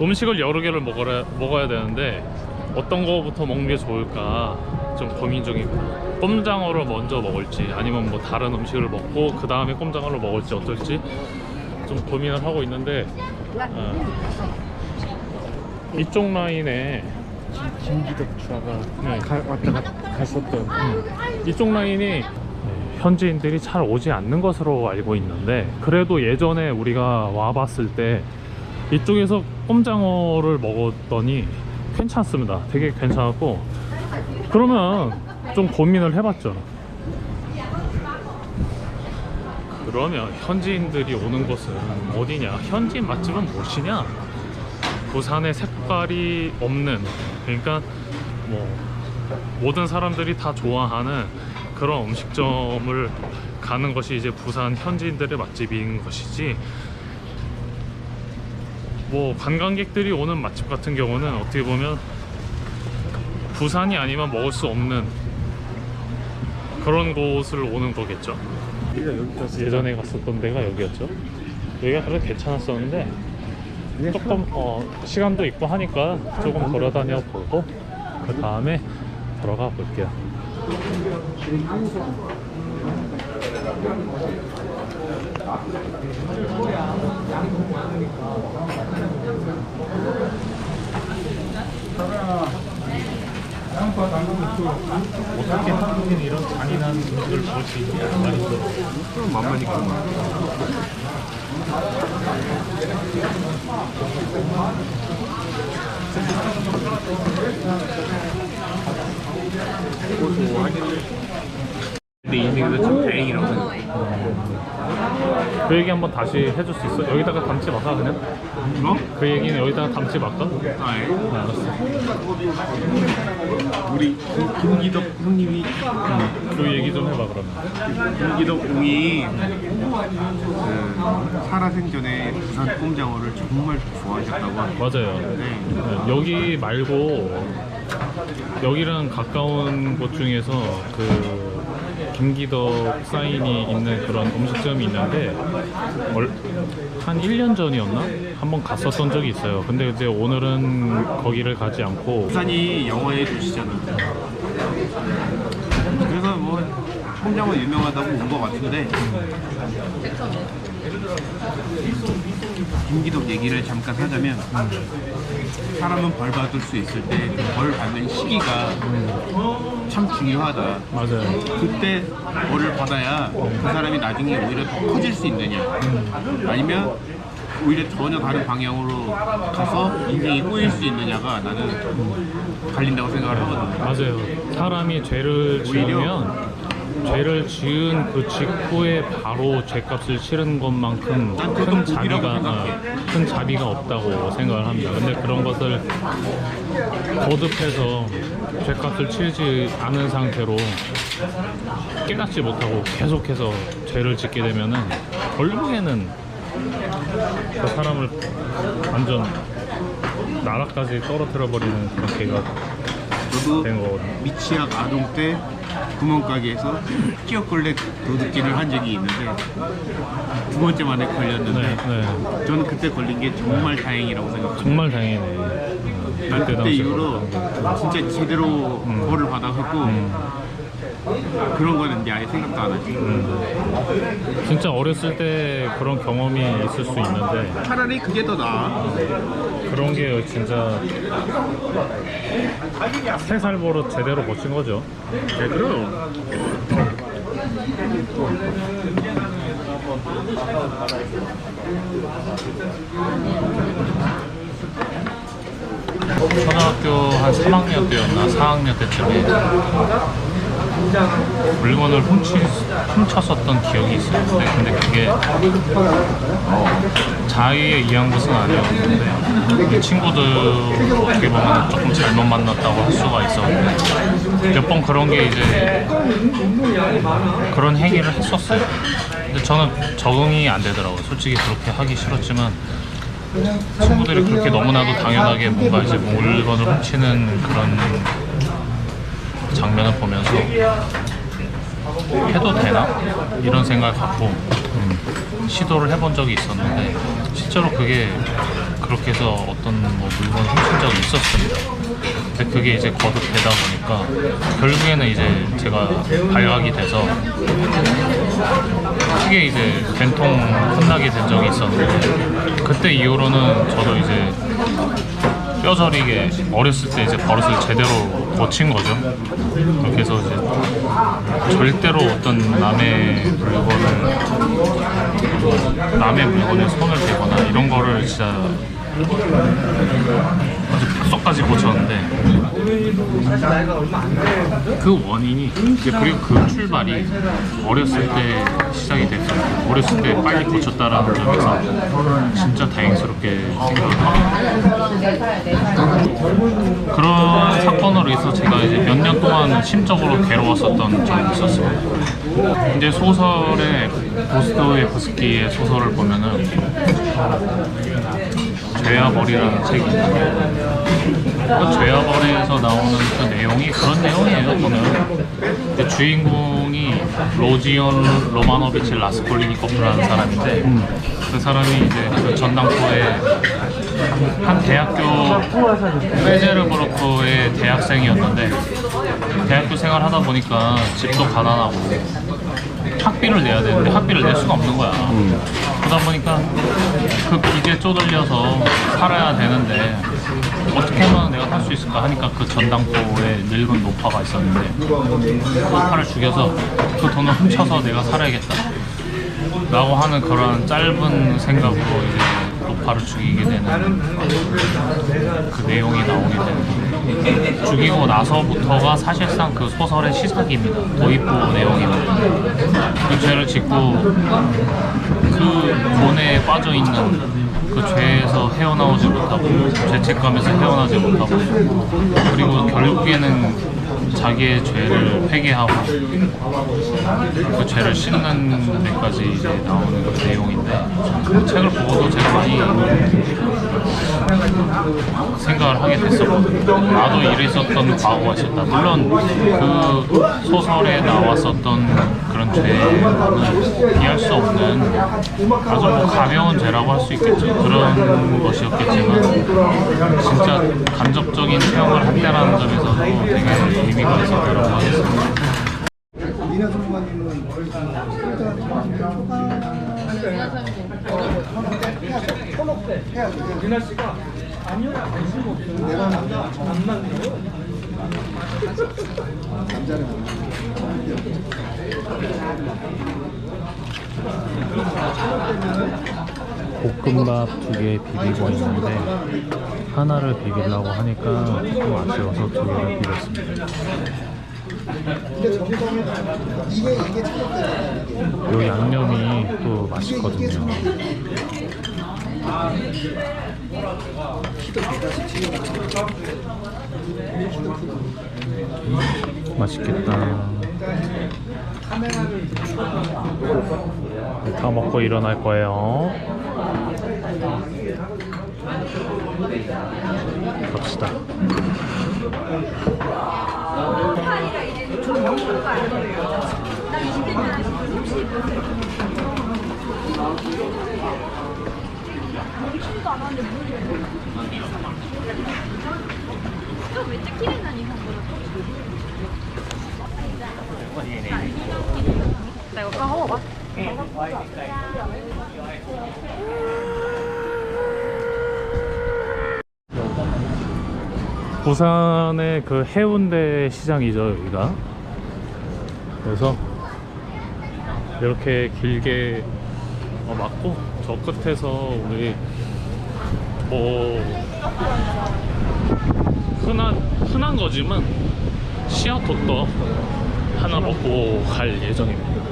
음식을 여러 개를 먹어야 되는데 어떤 거부터 먹는 게 좋을까 좀 고민 중이고, 꼼장어를 먼저 먹을지 아니면 뭐 다른 음식을 먹고 그 다음에 꼼장어를 먹을지 어떨지 좀 고민을 하고 있는데, 이쪽 라인에 김기덕 주아가 네. 왔다 갔었던 이쪽 라인이 현지인들이 잘 오지 않는 것으로 알고 있는데, 그래도 예전에 우리가 와봤을 때 이쪽에서 꼼장어를 먹었더니 괜찮습니다. 되게 괜찮았고, 그러면 좀 고민을 해봤죠. 그러면 현지인들이 오는 곳은 어디냐? 현지인 맛집은 무엇이냐? 부산의 색깔이 없는, 그러니까 뭐 모든 사람들이 다 좋아하는 그런 음식점을 가는 것이 이제 부산 현지인들의 맛집인 것이지, 뭐 관광객들이 오는 맛집 같은 경우는 어떻게 보면 부산이 아니면 먹을 수 없는 그런 곳을 오는 거겠죠. 우리가 여기 갔을 예전에 갔었던 데가 여기였죠. 여기가 그래도 괜찮았었는데 조금 시간도 있고 하니까 조금 돌아다녀 보고 그 다음에 들어가 볼게요. 어떻게 한국인 이런 잔인한 음식을 볼 수 있냐? 많이 들어. 그럼 만만이구만. 내 인생에서 참 다행이라고 생각해. 그 얘기 한번 다시 해줄 수 있어? 여기다가 담지 말까 그냥? 뭐? 그 얘기는 여기다가 담지 말까? 아, 예. 알았어. 우리 김기덕 형님이 그 얘기 좀 해봐 그러면. 김기덕 형이 그 살아생전에 부산 꼼장어를 정말 좋아하셨다고 합니다. 맞아요. 네. 네, 여기 말고 여기랑 가까운 곳 중에서 그 김기덕 사인이 있는 그런 음식점이 있는데 한 1년 전이었나? 한번 갔었던 적이 있어요. 근데 이제 오늘은 거기를 가지 않고, 부산이 영화의 도시잖아. 그래서 뭐 꼼장어 유명하다고 온 것 같은데 김기덕 얘기를 잠깐 하자면 사람은 벌 받을 수 있을 때 벌 받는 시기가 참 중요하다. 맞아요. 그때 벌을 받아야 그 사람이 나중에 오히려 더 커질 수 있느냐, 아니면 오히려 전혀 다른 방향으로 가서 인생이 꼬일 수 있느냐가 나는 갈린다고 생각을 하거든요. 맞아요. 사람이 죄를 지으면 죄를 지은 그 직후에 바로 죄값을 치른 것만큼 난 그건 큰 복이라고 자비가 생각해. 큰 자비가 없다고 생각을 합니다. 근데 그런 것을 거듭해서 죄값을 치르지 않은 상태로 깨닫지 못하고 계속해서 죄를 짓게 되면은 결국에는 그 사람을 완전 나라까지 떨어뜨려 버리는 그런 계가 저도 된 거거든요. 미취학 아동 때 구멍가게에서 끼어걸레 도둑질을 한 적이 있는데 두 번째 만에 걸렸는데 네. 저는 그때 걸린 게 정말 다행이라고 생각합니다. 정말 다행이네. 난 그때 당시 이후로 진짜 제대로 벌을 받아갖고 그런 거는 이제 아예 생각도 안 하지. 진짜 어렸을 때 그런 경험이 있을 수 있는데 차라리 그게 더 나아. 그런 게 진짜 3살 버릇 제대로 고친 거죠. 제대로. 초등학교 한 3학년 때였나 4학년 때쯤에 물건을 훔쳤었던 기억이 있어요. 근데 그게 자의에 의한 것은 아니었는데 친구들 어떻게 보면 조금 잘못 만났다고 할 수가 있었는데 몇 번 그런 게 이제 그런 행위를 했었어요. 근데 저는 적응이 안 되더라고요. 솔직히 그렇게 하기 싫었지만 친구들이 그렇게 너무나도 당연하게 뭔가 이제 물건을 훔치는 그런 장면을 보면서 해도 되나? 이런 생각을 갖고 시도를 해본 적이 있었는데 실제로 그게 그렇게 해서 어떤 뭐 물건을 훔친 적이 있었습니다. 근데 그게 이제 거듭되다 보니까 결국에는 이제 제가 발각이 돼서 크게 이제 된통 혼나게 된 적이 있었는데, 그때 이후로는 저도 이제 뼈저리게 어렸을 때 이제 버릇을 제대로 고친 거죠. 그렇게 해서 이제 절대로 어떤 남의 물건에 손을 대거나 이런 거를 진짜 아주 쏙까지 고쳤는데, 그 원인이 이제 그리고 그 출발이 어렸을 때 시작이 됐어요. 어렸을 때 빨리 고쳤다라는 점에서 진짜 다행스럽게 생각합니다. 그런 사건으로 해서 제가 이제 몇 년 동안 심적으로 괴로웠었던 적이 있었습니다. 이제 소설의 도스토옙스키의 소설을 보면은 죄와 벌이라는 책이 있는데, 그 죄와 벌에서 나오는 그 내용이 그런 내용이에요. 보면 그 주인공이 로지온 로마노비치 라스콜리니코프라는 사람인데, 그 사람이 이제 그 전당포에 한 대학교 페제르부르크의 대학생이었는데, 대학교 생활하다 보니까 집도 가난하고 학비를 내야 되는데 학비를 낼 수가 없는 거야. 그러다 보니까 그 빚에 쪼들려서 살아야 되는데 어떻게 하면 내가 살 수 있을까 하니까 그 전당포에 늙은 노파가 있었는데, 노파를 죽여서 그 돈을 훔쳐서 내가 살아야겠다 라고 하는 그런 짧은 생각으로 이제 노파를 죽이게 되는 그 내용이 나오게 되는, 죽이고 나서부터가 사실상 그 소설의 시작입니다. 도입부 내용입니다. 그 죄를 짓고 그 곤에 빠져있는 그 죄에서 헤어나오지 못하고 죄책감에서 헤어나지 못하고, 그리고 결국에는 자기의 죄를 회개하고 그 죄를 씻는 데까지 이제 나오는 그 내용인데, 그 책을 보고도 제가 많이 생각을 하게 됐었거든요. 나도 이랬었던 과거가 있었다. 물론 그 소설에 나왔었던 그런 죄는 비할 수 없는 아주 뭐 가벼운 죄라고 할 수 있겠죠. 그런 것이었겠지만 진짜 간접적인 체험을 한 때라는 점에서도 되게 의미가 있었다고 하겠습니다. 미나 전문가님은 미나 씨가 아니요 관심 없어요. 내가 안 맞네요. 남자는 볶음밥 2개 비비고 있는데 하나를 비비려고 하니까 좀 아쉬워서 2개를 비볐습니다. 근데 정성이 이게 차갑대요. 요 양념이 또 맛있거든요. 맛있겠다. 다 먹고 일어날 거예요. 갑시다. 부산의 그 해운대 시장이죠, 여기가. 그래서 이렇게 길게 맞고, 저 끝에서 우리 뭐 흔한 거지만 씨앗호떡 하나 먹고 갈 예정입니다.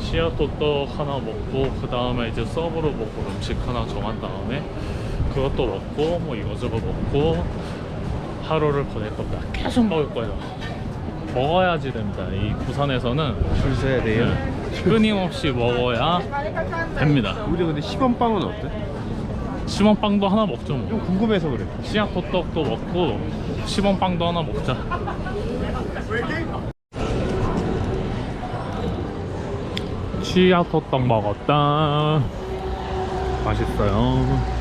씨앗호떡 하나 먹고 그 다음에 이제 서브로 먹고 음식 하나 정한 다음에 그것도 먹고 뭐 이거저거 먹고 하루를 보낼 겁니다. 계속 먹을 거예요. 먹어야지 됩니다. 이 부산에서는 줄 서야 돼요. 끊임없이 먹어야 됩니다. 우리 근데 시범빵은 어때? 시범빵도 하나 먹죠 뭐. 좀 궁금해서 그래. 씨앗호떡도 먹고 시범빵도 하나 먹자. 씨앗호떡 먹었다. 맛있어요.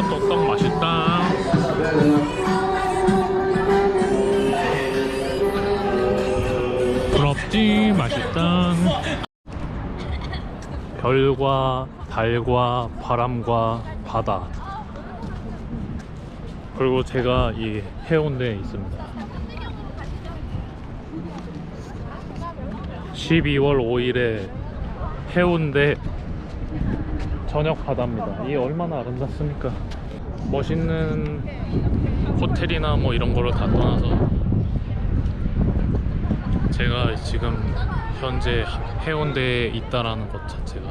떡떡 맛있다. 부럽지 맛있다. 별과 달과 바람과 바다, 그리고 제가 이 해운대에 있습니다. 12월 5일에 해운대 저녁 바다입니다. 이게 얼마나 아름답습니까? 멋있는 호텔이나 뭐 이런 거를 다 떠나서 제가 지금 현재 해운대에 있다라는 것 자체가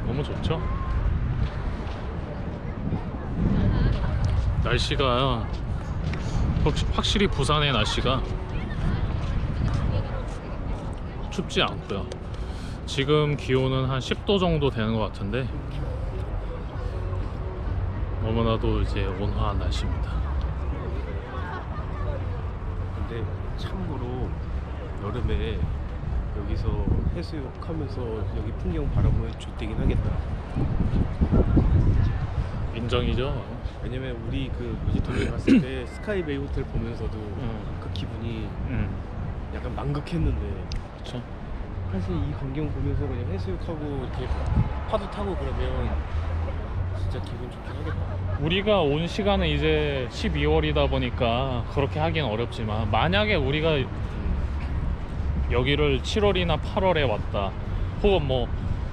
너무 좋죠? 날씨가 확실히 부산의 날씨가 춥지 않고요. 지금 기온은 한 10도 정도 되는 것 같은데 너무나도 이제 온화한 날씨입니다. 근데 참고로 여름에 여기서 해수욕하면서 여기 풍경 바라보면 좋대긴 하겠다. 인정이죠? 왜냐면 우리 그 무지통에 갔을 때 스카이베이 호텔 보면서도 그 기분이 약간 만극했는데, 그쵸? 사실 이 광경 보면서 그냥 해수욕하고 이렇게 파도 타고 그러면 진짜 기분 좋긴 하겠다. 우리가 온 시간은 이제 12월이다 보니까 그렇게 하긴 어렵지만, 만약에 우리가 여기를 7월이나 8월에 왔다, 혹은 뭐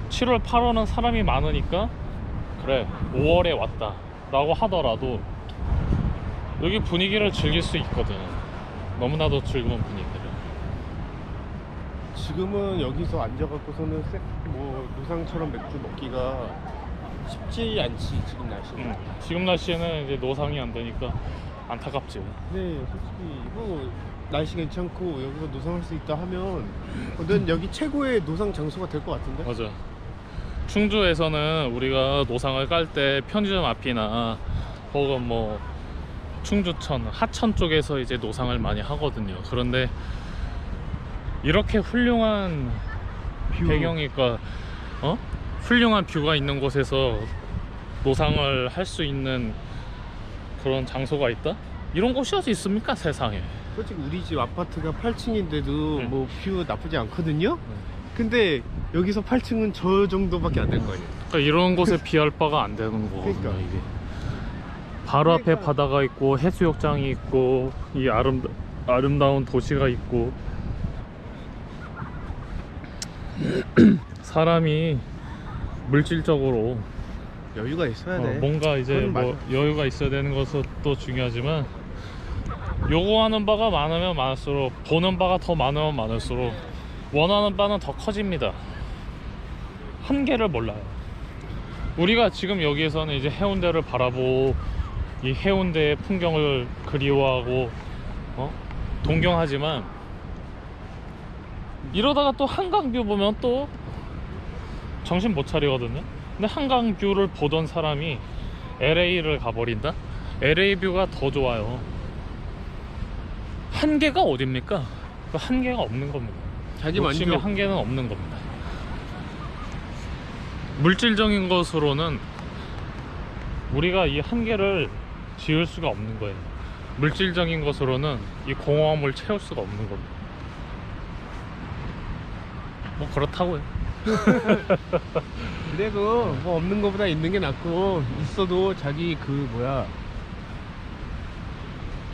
7월 8월은 사람이 많으니까 그래 5월에 왔다 라고 하더라도 여기 분위기를 즐길 수 있거든. 너무나도 즐거운 분위기를. 지금은 여기서 앉아갖고서는 뭐 노상처럼 맥주 먹기가 쉽지 않지, 지금 날씨는. 지금 날씨에는 이제 노상이 안 되니까 안타깝지. 네, 솔직히 뭐 날씨 괜찮고 여기서 노상할 수 있다 하면 난 여기 최고의 노상 장소가 될 것 같은데? 맞아. 충주에서는 우리가 노상을 깔 때 편의점 앞이나 혹은 뭐 충주천, 하천 쪽에서 이제 노상을 많이 하거든요. 그런데 이렇게 훌륭한 배경이니까 훌륭한 뷰가 있는 곳에서 노상을 할 수 있는 그런 장소가 있다? 이런 곳이 어디 있습니까, 세상에? 솔직히 우리 집 아파트가 8층인데도 뭐 뷰 나쁘지 않거든요? 근데 여기서 8층은 저 정도밖에 안 될 거 아니에요. 그러니까 이런 곳에 비할 바가 안 되는 거거든요. 그러니까. 이게 바로 앞에 바다가 있고 해수욕장이 있고 이 아름다운 도시가 있고 사람이 물질적으로 여유가 있어야 돼. 뭔가 이제 그건 뭐 맞아. 여유가 있어야 되는 것도 중요하지만, 요구하는 바가 많으면 많을수록, 보는 바가 더 많으면 많을수록 원하는 바는 더 커집니다. 한계를 몰라요. 우리가 지금 여기에서는 이제 해운대를 바라보고 이 해운대의 풍경을 그리워하고 동경하지만, 이러다가 또 한강뷰 보면 또 정신 못 차리거든요. 근데 한강뷰를 보던 사람이 LA를 가버린다? LA 뷰가 더 좋아요. 한계가 어딥니까? 그 한계가 없는 겁니다. 자기 욕심의 만족. 한계는 없는 겁니다. 물질적인 것으로는 우리가 이 한계를 지을 수가 없는 거예요. 물질적인 것으로는 이 공허함을 채울 수가 없는 겁니다. 뭐 그렇다고요. 그래도 뭐 없는 것보다 있는 게 낫고, 있어도 자기 그 뭐야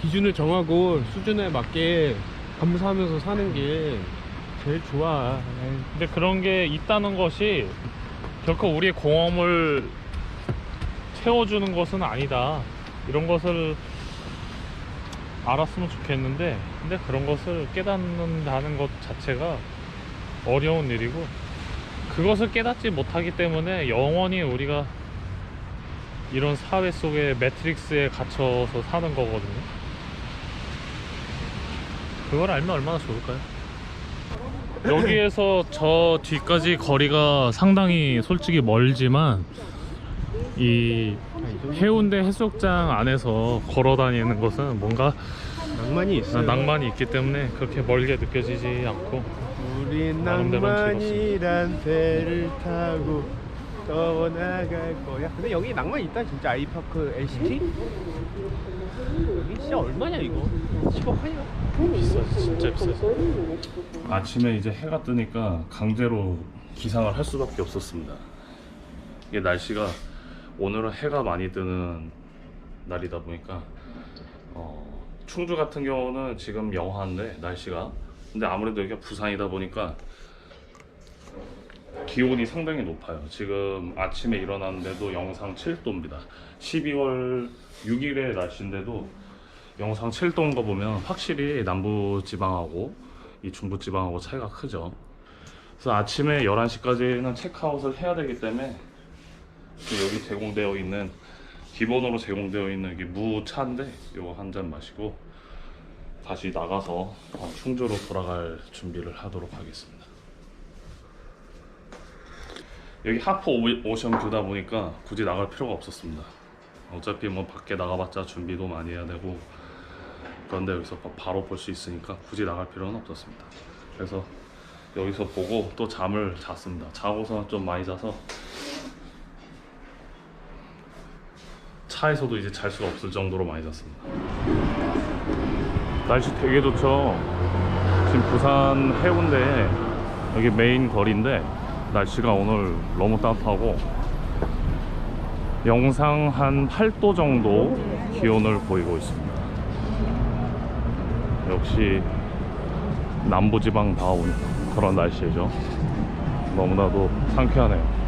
기준을 정하고 수준에 맞게 감사하면서 사는 게 제일 좋아. 근데 그런 게 있다는 것이 결코 우리의 공허함을 채워주는 것은 아니다, 이런 것을 알았으면 좋겠는데, 근데 그런 것을 깨닫는다는 것 자체가 어려운 일이고, 그것을 깨닫지 못하기 때문에 영원히 우리가 이런 사회 속의 매트릭스에 갇혀서 사는 거거든요. 그걸 알면 얼마나 좋을까요? 여기에서 저 뒤까지 거리가 상당히 솔직히 멀지만, 이 해운대 해수욕장 안에서 걸어 다니는 것은 뭔가 낭만이 있어요. 낭만이 있기 때문에 그렇게 멀게 느껴지지 않고, 우린 나름대로 낭만이란 배를 타고 떠나갈 거야. 근데 여기 낭만 있다 진짜. 아이파크 LCT? 여기 진짜 얼마냐 이거? 10억 하냐? 비싸지, 진짜 비싸지. 아침에 이제 해가 뜨니까 강제로 기상을 할 수밖에 없었습니다. 이게 날씨가 오늘은 해가 많이 뜨는 날이다 보니까 충주 같은 경우는 지금 영하인데 날씨가, 근데 아무래도 여기가 부산이다 보니까 기온이 상당히 높아요. 지금 아침에 일어났는데도 영상 7도입니다. 12월 6일의 날씨인데도 영상 7도인 거 보면 확실히 남부지방하고 이 중부지방하고 차이가 크죠. 그래서 아침에 11시까지는 체크아웃을 해야 되기 때문에 여기 제공되어 있는, 기본으로 제공되어 있는 게 무차인데 이거 한 잔 마시고 다시 나가서 충주로 돌아갈 준비를 하도록 하겠습니다. 여기 하프 오션 뷰다 보니까 굳이 나갈 필요가 없었습니다. 어차피 뭐 밖에 나가봤자 준비도 많이 해야 되고, 그런데 여기서 바로 볼 수 있으니까 굳이 나갈 필요는 없었습니다. 그래서 여기서 보고 또 잠을 잤습니다. 자고서는 좀 많이 자서 차에서도 이제 잘 수가 없을 정도로 많이 잤습니다. 날씨 되게 좋죠. 지금 부산 해운대 여기 메인 거리인데 날씨가 오늘 너무 따뜻하고 영상 한 8도 정도 기온을 보이고 있습니다. 역시 남부지방다운 그런 날씨죠. 너무나도 상쾌하네요.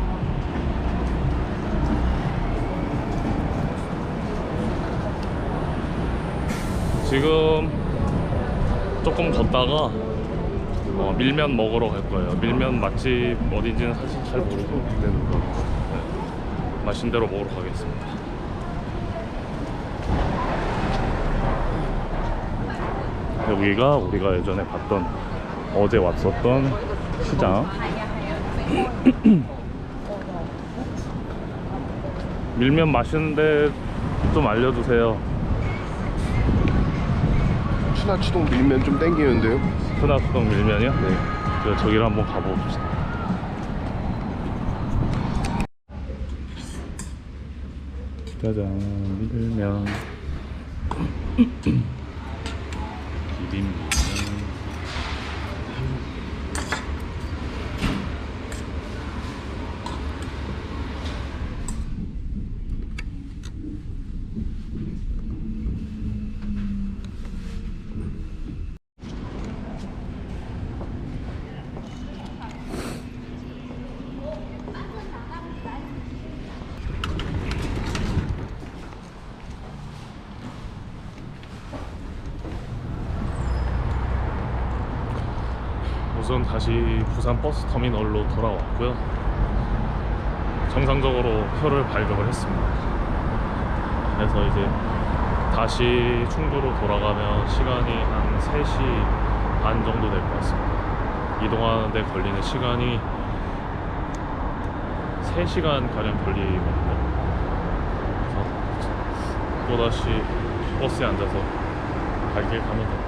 지금 조금 걷다가 밀면 먹으러 갈 거예요. 밀면 맛집 어딘지는 사실 잘 모르고 맛있는 데로 먹으러 가겠습니다. 여기가 우리가 예전에 봤던, 어제 왔었던 시장. 밀면 맛있는데 좀 알려주세요. 추나추동 밀면 좀 땡기는데요? 추나추동 밀면이요? 네. 그래서 저기를 한번 가봅시다. 짜잔, 밀면. 비빔면. 우선 다시 부산 버스 터미널로 돌아왔고요. 정상적으로 표를 발급을 했습니다. 그래서 이제 다시 충주로 돌아가면 시간이 한 3시 반 정도 될 것 같습니다. 이동하는데 걸리는 시간이 3시간 가량 걸리거든요. 그래서 또다시 버스에 앉아서 갈 길 가면 됩니다.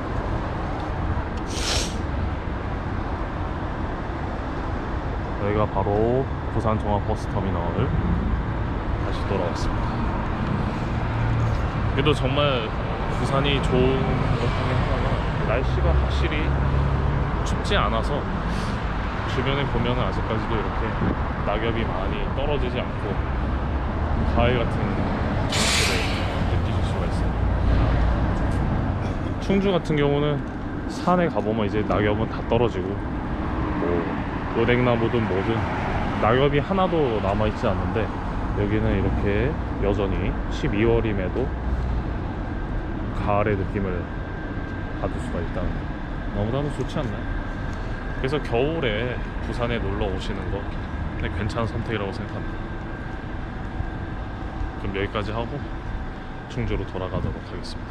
여기가 바로 부산 종합버스터미널 다시 돌아왔습니다. 그래도 정말 부산이 좋은 것 중에 하나가 날씨가 확실히 춥지 않아서 주변에 보면 아직까지도 이렇게 낙엽이 많이 떨어지지 않고 가을 같은 정취를 느끼실 수가 있어요. 충주 같은 경우는 산에 가보면 이제 낙엽은 다 떨어지고 뭐 은행나무든 뭐든 낙엽이 하나도 남아있지 않는데 여기는 이렇게 여전히 12월임에도 가을의 느낌을 받을 수가 있다는 거 너무나도 좋지 않나요? 그래서 겨울에 부산에 놀러 오시는 거 괜찮은 선택이라고 생각합니다. 그럼 여기까지 하고 충주로 돌아가도록 하겠습니다.